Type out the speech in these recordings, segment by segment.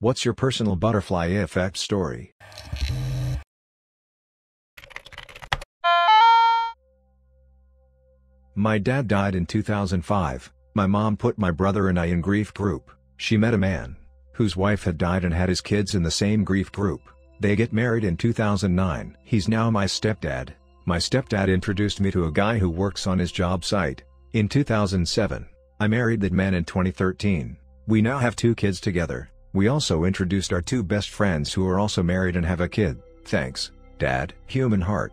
What's your personal butterfly effect story? My dad died in 2005. My mom put my brother and I in grief group. She met a man whose wife had died and had his kids in the same grief group. They get married in 2009. He's now my stepdad. My stepdad introduced me to a guy who works on his job site. In 2007, I married that man in 2013. We now have 2 kids together. We also introduced our 2 best friends who are also married and have a kid. Thanks, Dad. Human heart.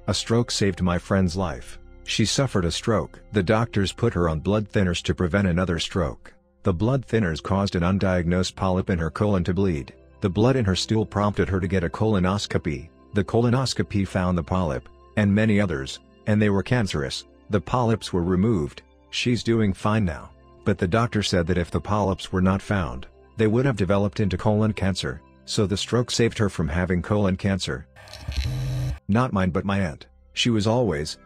A stroke saved my friend's life. She suffered a stroke. The doctors put her on blood thinners to prevent another stroke. The blood thinners caused an undiagnosed polyp in her colon to bleed. The blood in her stool prompted her to get a colonoscopy. The colonoscopy found the polyp, and many others, and they were cancerous. The polyps were removed. She's doing fine now. But the doctor said that if the polyps were not found, they would have developed into colon cancer, so the stroke saved her from having colon cancer. Not mine but my aunt. She was always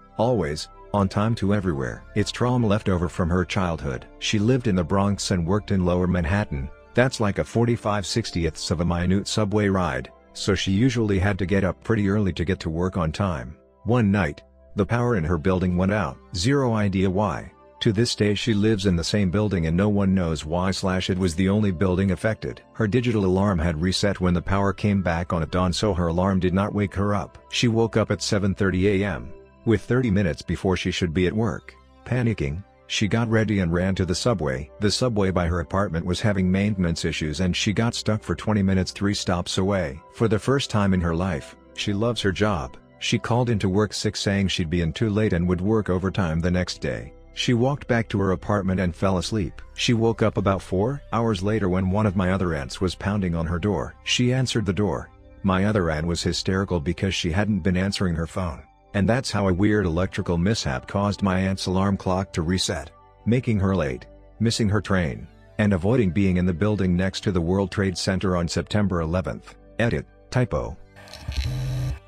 on time to everywhere. It's trauma left over from her childhood. She lived in the Bronx and worked in Lower Manhattan. That's like a 45/60ths of a minute subway ride, so she usually had to get up pretty early to get to work on time. One night, the power in her building went out. Zero idea why. To this day she lives in the same building and no one knows why / it was the only building affected. Her digital alarm had reset when the power came back on at dawn, so her alarm did not wake her up. She woke up at 7:30 a.m. with 30 minutes before she should be at work. Panicking, she got ready and ran to the subway. The subway by her apartment was having maintenance issues and she got stuck for 20 minutes 3 stops away. For the first time in her life, she loves her job. She called into work sick saying she'd be in too late and would work overtime the next day. She walked back to her apartment and fell asleep. She woke up about 4 hours later when one of my other aunts was pounding on her door. She answered the door. My other aunt was hysterical because she hadn't been answering her phone. And that's how a weird electrical mishap caused my aunt's alarm clock to reset, making her late, missing her train, and avoiding being in the building next to the World Trade Center on September 11th. Edit, typo.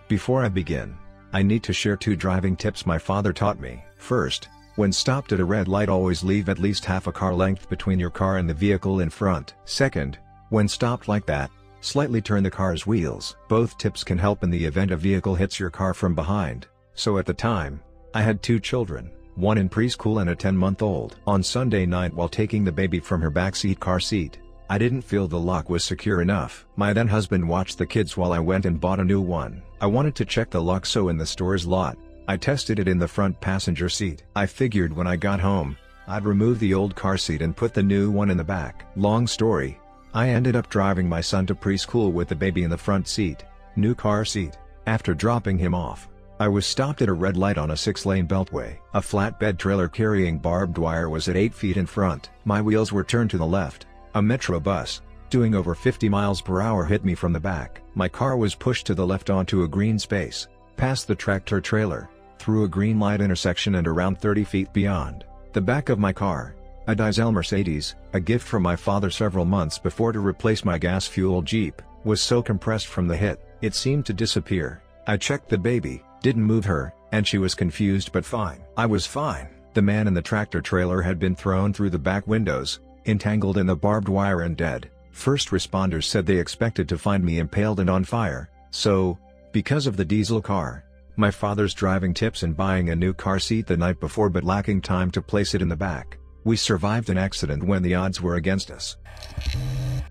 Before I begin, I need to share 2 driving tips my father taught me. First, when stopped at a red light, always leave at least half a car length between your car and the vehicle in front. Second, when stopped like that, slightly turn the car's wheels. Both tips can help in the event a vehicle hits your car from behind. So at the time, I had 2 children, one in preschool and a 10-month-old. On Sunday night while taking the baby from her backseat car seat, I didn't feel the lock was secure enough. My then husband watched the kids while I went and bought a new one. I wanted to check the lock, so in the store's lot, I tested it in the front passenger seat. I figured when I got home, I'd remove the old car seat and put the new one in the back. Long story, I ended up driving my son to preschool with the baby in the front seat, new car seat. After dropping him off, I was stopped at a red light on a 6-lane beltway. A flatbed trailer carrying barbed wire was at 8 feet in front. My wheels were turned to the left. A metro bus, doing over 50 miles per hour, hit me from the back. My car was pushed to the left onto a green space, past the tractor trailer, through a green light intersection and around 30 feet beyond. The back of my car, a diesel Mercedes, a gift from my father several months before to replace my gas-fueled Jeep, was so compressed from the hit, it seemed to disappear. I checked the baby, didn't move her, and she was confused but fine. I was fine. The man in the tractor trailer had been thrown through the back windows, entangled in the barbed wire and dead. First responders said they expected to find me impaled and on fire. So, because of the diesel car, my father's driving tips and buying a new car seat the night before but lacking time to place it in the back, we survived an accident when the odds were against us.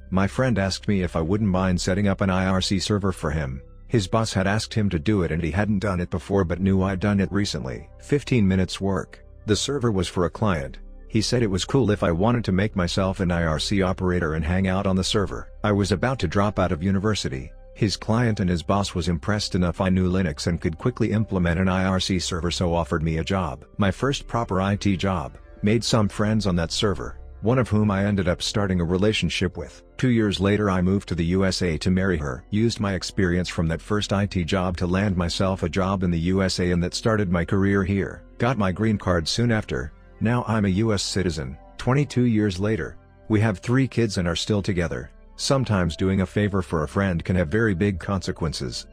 My friend asked me if I wouldn't mind setting up an IRC server for him. His boss had asked him to do it and he hadn't done it before but knew I'd done it recently. 15 minutes work. The server was for a client. He said it was cool if I wanted to make myself an IRC operator and hang out on the server. I was about to drop out of university. His client and his boss was impressed enough I knew Linux and could quickly implement an IRC server, so offered me a job. My first proper IT job. Made some friends on that server, one of whom I ended up starting a relationship with. 2 years later I moved to the USA to marry her. Used my experience from that first IT job to land myself a job in the USA, and that started my career here. Got my green card soon after. Now I'm a US citizen. 22 years later, we have 3 kids and are still together. Sometimes doing a favor for a friend can have very big consequences.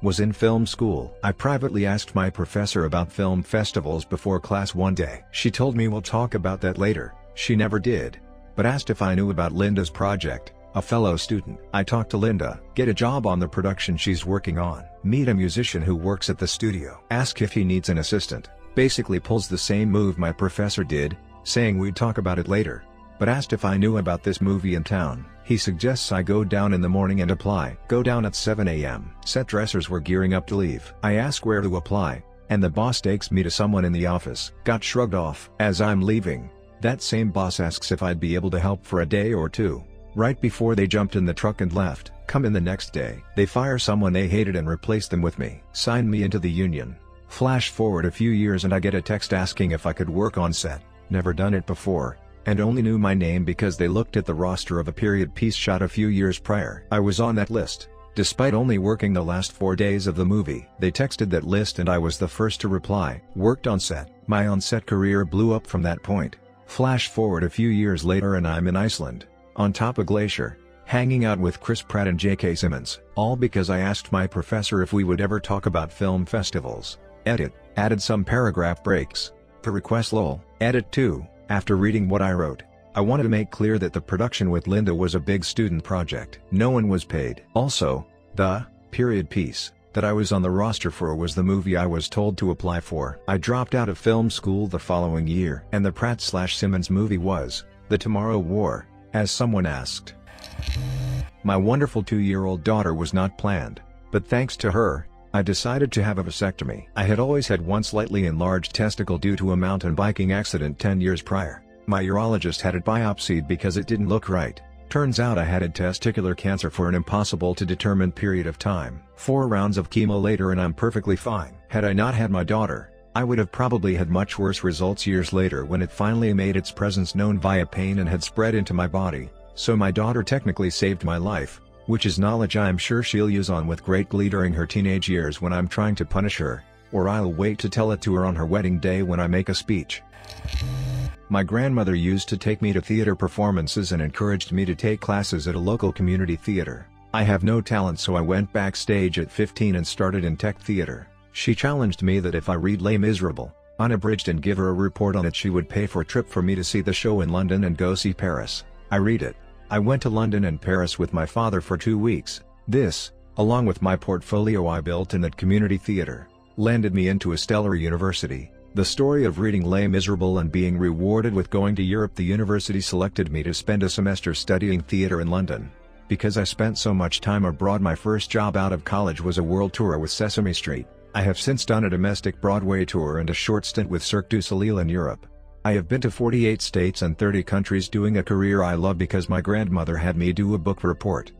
Was in film school. I privately asked my professor about film festivals before class one day. She told me we'll talk about that later. She never did. but asked if I knew about Linda's project, a fellow student. I talked to Linda, get a job on the production she's working on, meet a musician who works at the studio, ask if he needs an assistant, basically pulls the same move my professor did, saying we'd talk about it later. But asked if I knew about this movie in town. He suggests I go down in the morning and apply. Go down at 7 a.m. Set dressers were gearing up to leave. I ask where to apply, and the boss takes me to someone in the office. Got shrugged off. As I'm leaving, that same boss asks if I'd be able to help for a day or two. Right before they jumped in the truck and left. Come in the next day. They fire someone they hated and replace them with me. Sign me into the union. Flash forward a few years and I get a text asking if I could work on set. Never done it before, and only knew my name because they looked at the roster of a period piece shot a few years prior. I was on that list, despite only working the last 4 days of the movie. They texted that list and I was the first to reply. Worked on set. My on-set career blew up from that point. Flash forward a few years later and I'm in Iceland, on top of glacier, hanging out with Chris Pratt and J.K. Simmons. All because I asked my professor if we would ever talk about film festivals. Edit, added some paragraph breaks. Per request lol. Edit 2, after reading what I wrote, I wanted to make clear that the production with Linda was a big student project. No one was paid. Also, the period piece that I was on the roster for was the movie I was told to apply for. I dropped out of film school the following year. And the Pratt/Simmons movie was The Tomorrow War, as someone asked. My wonderful 2-year-old daughter was not planned, but thanks to her, I decided to have a vasectomy. I had always had one slightly enlarged testicle due to a mountain biking accident 10 years prior. My urologist had it biopsied because it didn't look right. Turns out I had testicular cancer for an impossible to determine period of time. 4 rounds of chemo later and I'm perfectly fine. Had I not had my daughter, I would have probably had much worse results years later when it finally made its presence known via pain and had spread into my body. So my daughter technically saved my life, which is knowledge I'm sure she'll use on with great glee during her teenage years when I'm trying to punish her, or I'll wait to tell it to her on her wedding day when I make a speech. My grandmother used to take me to theater performances and encouraged me to take classes at a local community theater. I have no talent so I went backstage at 15 and started in tech theater. She challenged me that if I read Les Miserables, unabridged and give her a report on it she would pay for a trip for me to see the show in London and go see Paris. I read it. I went to London and Paris with my father for 2 weeks. This, along with my portfolio I built in that community theater, landed me into a stellar university. The story of reading Les Miserables and being rewarded with going to Europe. The university selected me to spend a semester studying theater in London. Because I spent so much time abroad, my first job out of college was a world tour with Sesame Street. I have since done a domestic Broadway tour and a short stint with Cirque du Soleil in Europe. I have been to 48 states and 30 countries doing a career I love because my grandmother had me do a book report.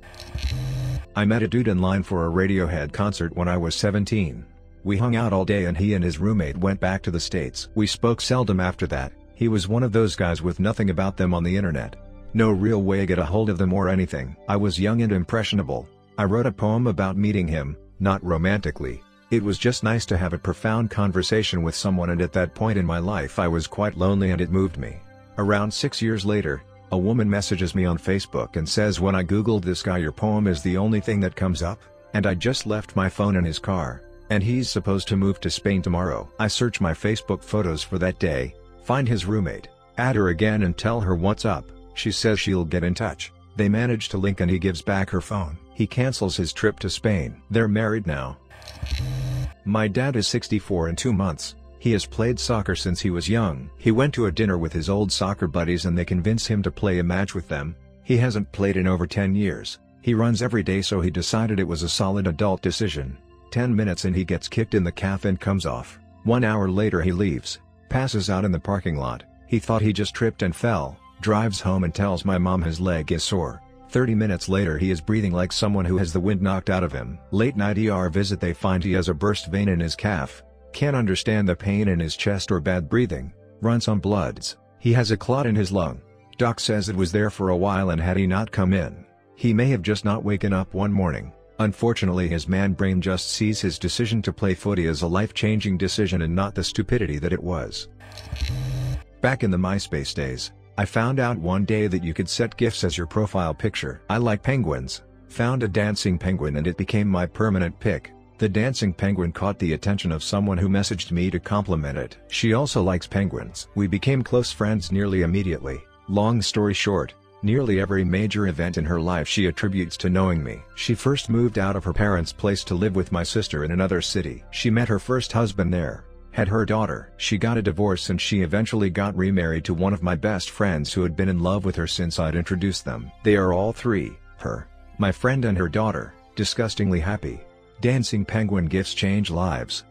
I met a dude in line for a Radiohead concert when I was 17. We hung out all day and he and his roommate went back to the States. We spoke seldom after that. He was one of those guys with nothing about them on the internet. No real way to get a hold of them or anything. I was young and impressionable. I wrote a poem about meeting him, not romantically. It was just nice to have a profound conversation with someone, and at that point in my life I was quite lonely and it moved me. Around 6 years later, a woman messages me on Facebook and says, when I googled this guy your poem is the only thing that comes up, and I just left my phone in his car, and he's supposed to move to Spain tomorrow. I search my Facebook photos for that day, find his roommate, add her again and tell her what's up. She says she'll get in touch. They manage to link and he gives back her phone. He cancels his trip to Spain. They're married now. My dad is 64 in 2 months. He has played soccer since he was young. He went to a dinner with his old soccer buddies and they convince him to play a match with them. He hasn't played in over 10 years. He runs every day, so he decided it was a solid adult decision. 10 minutes and he gets kicked in the calf and comes off. 1 hour later he leaves, passes out in the parking lot. He thought he just tripped and fell, drives home and tells my mom his leg is sore. 30 minutes later he is breathing like someone who has the wind knocked out of him. Late night ER visit, they find he has a burst vein in his calf. Can't understand the pain in his chest or bad breathing. Runs on bloods. He has a clot in his lung. Doc says it was there for a while and had he not come in, he may have just not waken up one morning. Unfortunately his man brain just sees his decision to play footy as a life-changing decision and not the stupidity that it was. Back in the MySpace days, I found out one day that you could set GIFs as your profile picture. I like penguins. Found a dancing penguin and it became my permanent pic. The dancing penguin caught the attention of someone who messaged me to compliment it. She also likes penguins. We became close friends nearly immediately. Long story short, nearly every major event in her life she attributes to knowing me. She first moved out of her parents' place to live with my sister in another city. She met her first husband there, had her daughter. She got a divorce and she eventually got remarried to one of my best friends who had been in love with her since I'd introduced them. They are all three, her, my friend and her daughter, disgustingly happy. Dancing penguin gifts change lives.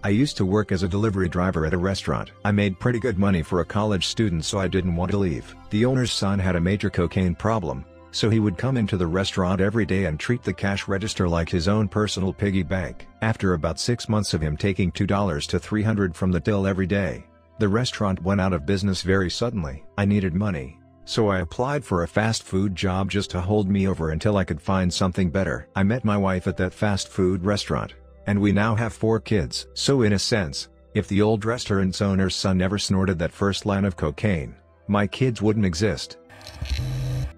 I used to work as a delivery driver at a restaurant. I made pretty good money for a college student, so I didn't want to leave. The owner's son had a major cocaine problem, so he would come into the restaurant every day and treat the cash register like his own personal piggy bank. After about 6 months of him taking $2 to $300 from the till every day, the restaurant went out of business very suddenly. I needed money, so I applied for a fast food job just to hold me over until I could find something better. I met my wife at that fast food restaurant, and we now have 4 kids. So in a sense, if the old restaurant's owner's son never snorted that first line of cocaine, my kids wouldn't exist.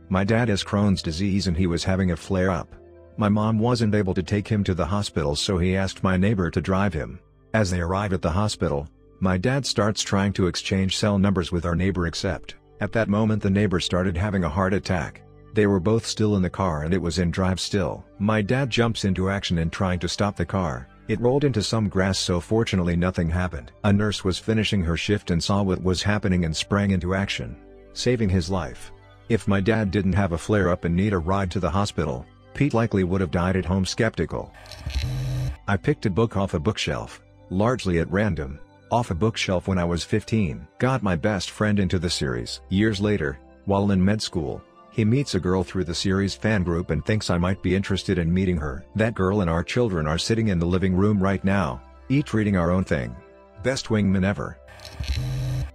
My dad has Crohn's disease and he was having a flare-up. My mom wasn't able to take him to the hospital, so he asked my neighbor to drive him. As they arrive at the hospital, my dad starts trying to exchange cell numbers with our neighbor, except, at that moment the neighbor started having a heart attack. They were both still in the car and it was in drive still. My dad jumps into action in trying to stop the car. It rolled into some grass, so fortunately nothing happened. A nurse was finishing her shift and saw what was happening and sprang into action, saving his life. If my dad didn't have a flare-up and need a ride to the hospital, Pete likely would have died at home. Skeptical. I picked a book off a bookshelf, largely at random, off a bookshelf when I was 15. Got my best friend into the series. Years later, while in med school, he meets a girl through the series fan group and thinks I might be interested in meeting her. That girl and our children are sitting in the living room right now, each reading our own thing. Best wingman ever.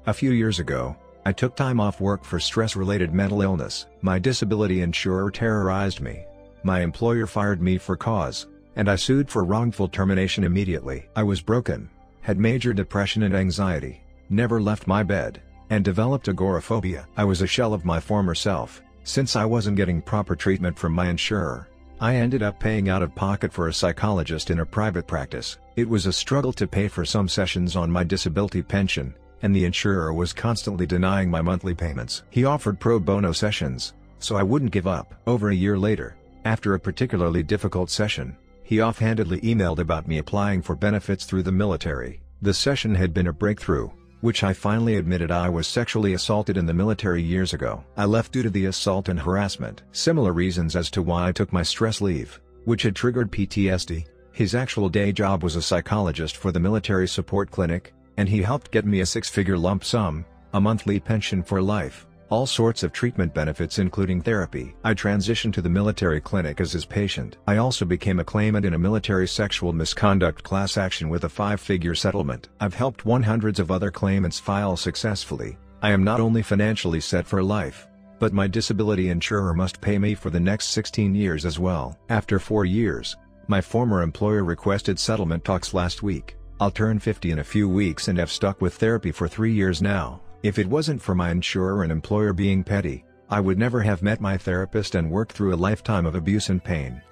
A few years ago, I took time off work for stress-related mental illness. My disability insurer terrorized me. My employer fired me for cause, and I sued for wrongful termination immediately. I was broken, had major depression and anxiety, never left my bed, and developed agoraphobia. I was a shell of my former self. Since I wasn't getting proper treatment from my insurer, I ended up paying out of pocket for a psychologist in a private practice. It was a struggle to pay for some sessions on my disability pension, and the insurer was constantly denying my monthly payments. He offered pro bono sessions, so I wouldn't give up. Over a year later, after a particularly difficult session, he offhandedly emailed about me applying for benefits through the military. The session had been a breakthrough, which I finally admitted I was sexually assaulted in the military years ago. I left due to the assault and harassment. Similar reasons as to why I took my stress leave, which had triggered PTSD. His actual day job was a psychologist for the military support clinic, and he helped get me a 6-figure lump sum, a monthly pension for life, all sorts of treatment benefits including therapy. I transitioned to the military clinic as his patient. I also became a claimant in a military sexual misconduct class action with a 5-figure settlement. I've helped hundreds of other claimants file successfully. I am not only financially set for life, but my disability insurer must pay me for the next 16 years as well. After 4 years, my former employer requested settlement talks last week. I'll turn 50 in a few weeks and have stuck with therapy for 3 years now. If it wasn't for my insurer and employer being petty, I would never have met my therapist and worked through a lifetime of abuse and pain.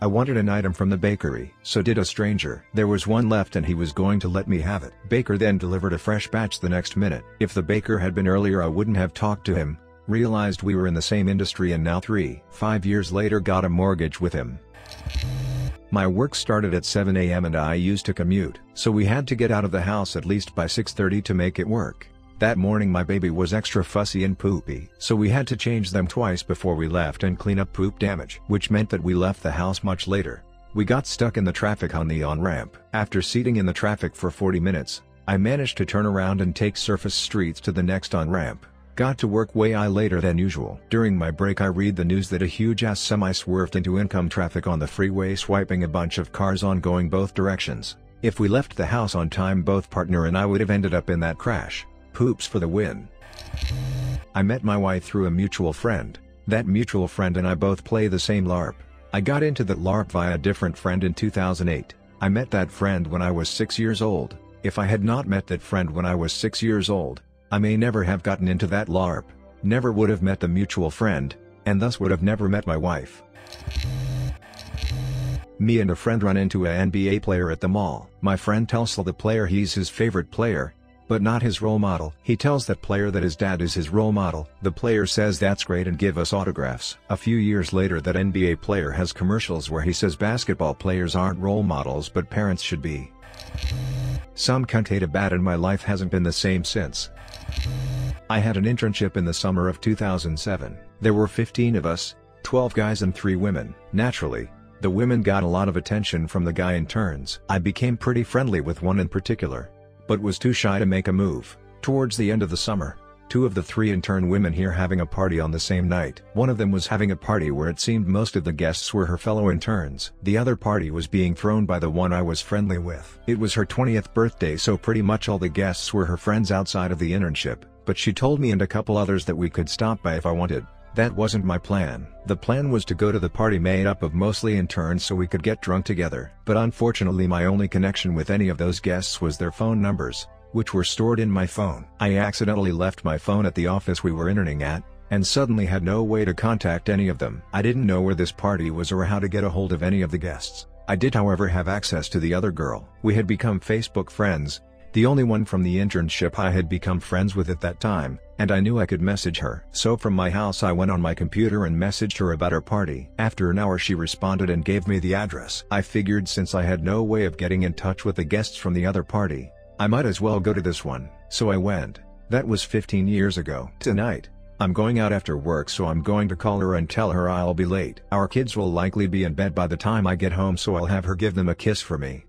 I wanted an item from the bakery, so did a stranger. There was one left and he was going to let me have it. Baker then delivered a fresh batch the next minute. If the baker had been earlier, I wouldn't have talked to him, realized we were in the same industry, and now 5 years later got a mortgage with him. My work started at 7 a.m. and I used to commute, so we had to get out of the house at least by 6:30 to make it work. That morning my baby was extra fussy and poopy, so we had to change them twice before we left and clean up poop damage, which meant that we left the house much later. We got stuck in the traffic on the on-ramp. After seating in the traffic for 40 minutes, I managed to turn around and take surface streets to the next on-ramp. Got to work way later than usual. During my break I read the news that a huge-ass semi swerved into income traffic on the freeway, swiping a bunch of cars on going both directions. If we left the house on time, both partner and I would have ended up in that crash. Poops for the win. I met my wife through a mutual friend. That mutual friend and I both play the same LARP. I got into that LARP via a different friend in 2008. I met that friend when I was 6 years old. If I had not met that friend when I was 6 years old, I may never have gotten into that LARP, never would have met the mutual friend, and thus would have never met my wife. Me and a friend run into a NBA player at the mall. My friend tells the player he's his favorite player, but not his role model. He tells that player that his dad is his role model. The player says that's great and give us autographs. A few years later, that NBA player has commercials where he says basketball players aren't role models but parents should be. Some cunt hate a bat and my life hasn't been the same since. I had an internship in the summer of 2007. There were 15 of us, 12 guys and 3 women. Naturally, the women got a lot of attention from the guy interns. I became pretty friendly with one in particular, but was too shy to make a move. Towards the end of the summer, 2 of the 3 intern women here having a party on the same night. One of them was having a party where it seemed most of the guests were her fellow interns. The other party was being thrown by the one I was friendly with. It was her 20th birthday, so pretty much all the guests were her friends outside of the internship, but she told me and a couple others that we could stop by if I wanted. That wasn't my plan. The plan was to go to the party made up of mostly interns so we could get drunk together. But unfortunately my only connection with any of those guests was their phone numbers, which were stored in my phone. I accidentally left my phone at the office we were interning at, and suddenly had no way to contact any of them. I didn't know where this party was or how to get a hold of any of the guests. I did however have access to the other girl. We had become Facebook friends, the only one from the internship I had become friends with at that time, and I knew I could message her. So from my house I went on my computer and messaged her about her party. After an hour she responded and gave me the address. I figured since I had no way of getting in touch with the guests from the other party, I might as well go to this one. So I went. That was 15 years ago. Tonight, I'm going out after work, so I'm going to call her and tell her I'll be late. Our kids will likely be in bed by the time I get home, so I'll have her give them a kiss for me.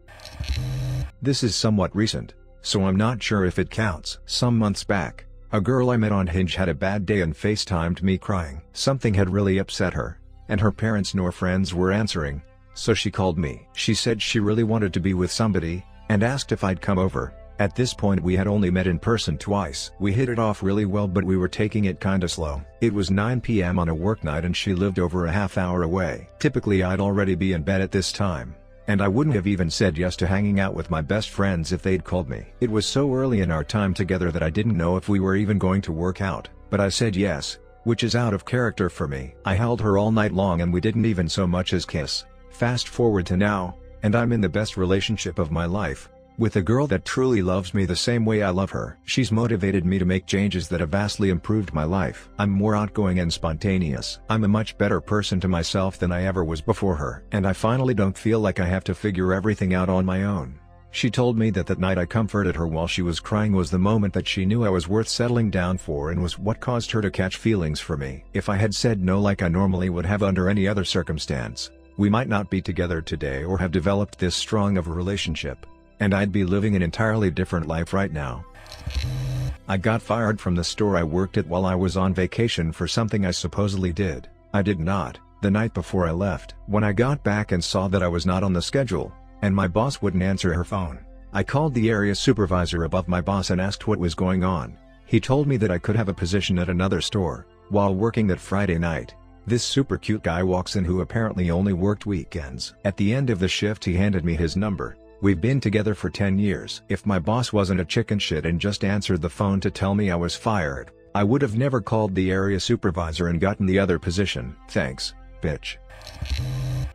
This is somewhat recent, so I'm not sure if it counts. Some months back, a girl I met on Hinge had a bad day and FaceTimed me crying. Something had really upset her, and her parents nor friends were answering, so she called me. She said she really wanted to be with somebody, and asked if I'd come over. At this point we had only met in person twice. We hit it off really well, but we were taking it kinda slow. It was 9 p.m. on a work night and she lived over a half hour away. Typically I'd already be in bed at this time, and I wouldn't have even said yes to hanging out with my best friends if they'd called me. It was so early in our time together that I didn't know if we were even going to work out, but I said yes, which is out of character for me. I held her all night long and we didn't even so much as kiss. Fast forward to now, and I'm in the best relationship of my life, with a girl that truly loves me the same way I love her. She's motivated me to make changes that have vastly improved my life. I'm more outgoing and spontaneous. I'm a much better person to myself than I ever was before her. And I finally don't feel like I have to figure everything out on my own. She told me that night I comforted her while she was crying was the moment that she knew I was worth settling down for and was what caused her to catch feelings for me. If I had said no like I normally would have under any other circumstance, we might not be together today or have developed this strong of a relationship, and I'd be living an entirely different life right now. I got fired from the store I worked at while I was on vacation for something I supposedly did. I did not, the night before I left. When I got back and saw that I was not on the schedule, and my boss wouldn't answer her phone, I called the area supervisor above my boss and asked what was going on. He told me that I could have a position at another store, while working that Friday night. This super cute guy walks in who apparently only worked weekends. At the end of the shift he handed me his number. We've been together for 10 years. If my boss wasn't a chicken shit and just answered the phone to tell me I was fired, I would have never called the area supervisor and gotten the other position. Thanks, bitch.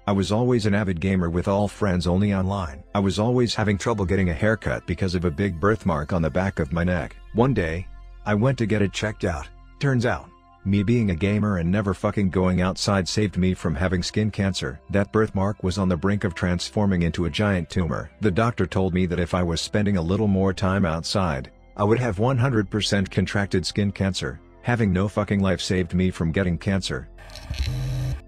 I was always an avid gamer with all friends only online. I was always having trouble getting a haircut because of a big birthmark on the back of my neck. One day, I went to get it checked out. Turns out, me being a gamer and never fucking going outside saved me from having skin cancer. That birthmark was on the brink of transforming into a giant tumor. The doctor told me that if I was spending a little more time outside, I would have 100% contracted skin cancer. Having no fucking life saved me from getting cancer.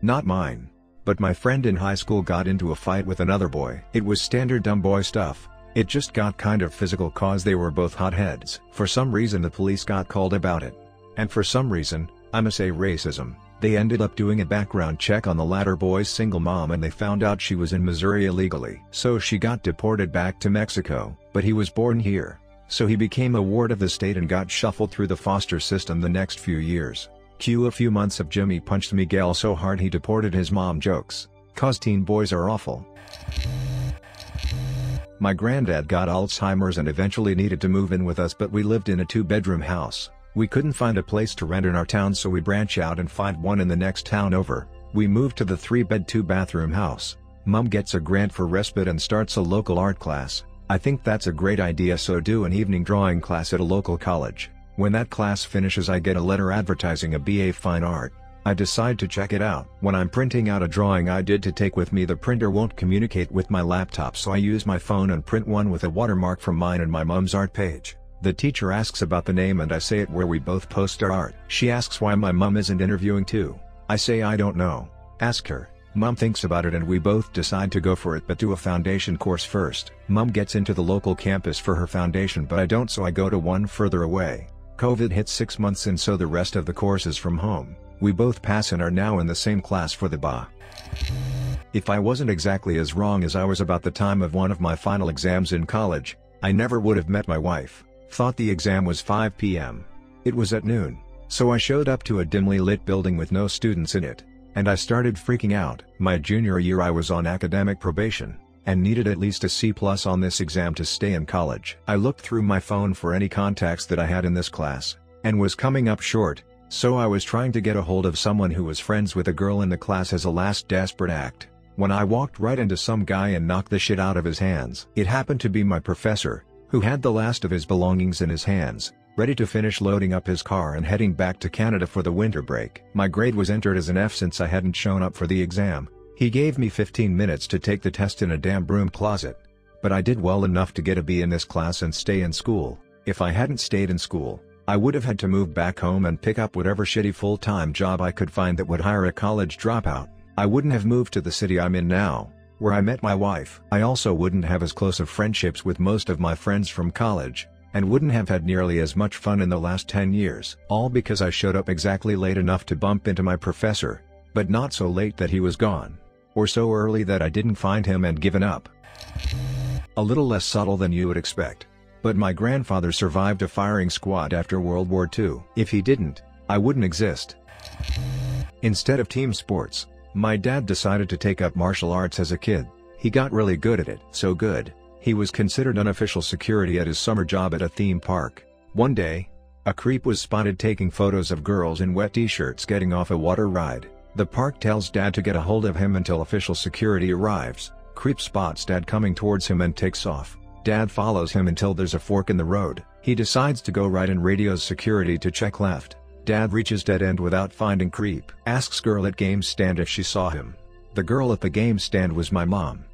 Not mine, but my friend in high school got into a fight with another boy. It was standard dumb boy stuff. It just got kind of physical cause they were both hotheads. For some reason the police got called about it. And for some reason, I'ma say racism, they ended up doing a background check on the latter boy's single mom and they found out she was in Missouri illegally. So she got deported back to Mexico, but he was born here. So he became a ward of the state and got shuffled through the foster system the next few years. Cue a few months of Jimmy punched Miguel so hard he deported his mom jokes. Cause teen boys are awful. My granddad got Alzheimer's and eventually needed to move in with us, but we lived in a 2-bedroom house. We couldn't find a place to rent in our town, so we branch out and find one in the next town over. We moved to the 3-bed 2-bathroom house. Mom gets a grant for respite and starts a local art class. I think that's a great idea, so do an evening drawing class at a local college. When that class finishes I get a letter advertising a BA Fine Art. I decide to check it out. When I'm printing out a drawing I did to take with me, the printer won't communicate with my laptop, so I use my phone and print one with a watermark from mine and my mom's art page. The teacher asks about the name and I say it where we both post our art. She asks why my mom isn't interviewing too. I say I don't know. Ask her. Mom thinks about it and we both decide to go for it, but do a foundation course first. Mom gets into the local campus for her foundation but I don't, so I go to one further away. COVID hits 6 months and so the rest of the course is from home. We both pass and are now in the same class for the BA. If I wasn't exactly as wrong as I was about the time of one of my final exams in college, I never would have met my wife. Thought the exam was 5 p.m. It was at noon. So I showed up to a dimly lit building with no students in it. And I started freaking out. My junior year I was on academic probation, and needed at least a C+ on this exam to stay in college. I looked through my phone for any contacts that I had in this class, and was coming up short, so I was trying to get a hold of someone who was friends with a girl in the class as a last desperate act, when I walked right into some guy and knocked the shit out of his hands. It happened to be my professor, who had the last of his belongings in his hands, ready to finish loading up his car and heading back to Canada for the winter break. My grade was entered as an F since I hadn't shown up for the exam. He gave me 15 minutes to take the test in a damn broom closet. But I did well enough to get a B in this class and stay in school. If I hadn't stayed in school, I would have had to move back home and pick up whatever shitty full-time job I could find that would hire a college dropout. I wouldn't have moved to the city I'm in now, where I met my wife. I also wouldn't have as close of friendships with most of my friends from college, and wouldn't have had nearly as much fun in the last 10 years. All because I showed up exactly late enough to bump into my professor, but not so late that he was gone. Or so early that I didn't find him and given up. A little less subtle than you would expect. But my grandfather survived a firing squad after World War II. If he didn't, I wouldn't exist. Instead of team sports, my dad decided to take up martial arts as a kid. He got really good at it. So good, he was considered unofficial security at his summer job at a theme park. One day, a creep was spotted taking photos of girls in wet t-shirts getting off a water ride. The park tells Dad to get a hold of him until official security arrives. Creep spots Dad coming towards him and takes off. Dad follows him until there's a fork in the road. He decides to go right and radios security to check left. Dad reaches dead end without finding Creep. Asks girl at game stand if she saw him. The girl at the game stand was my mom.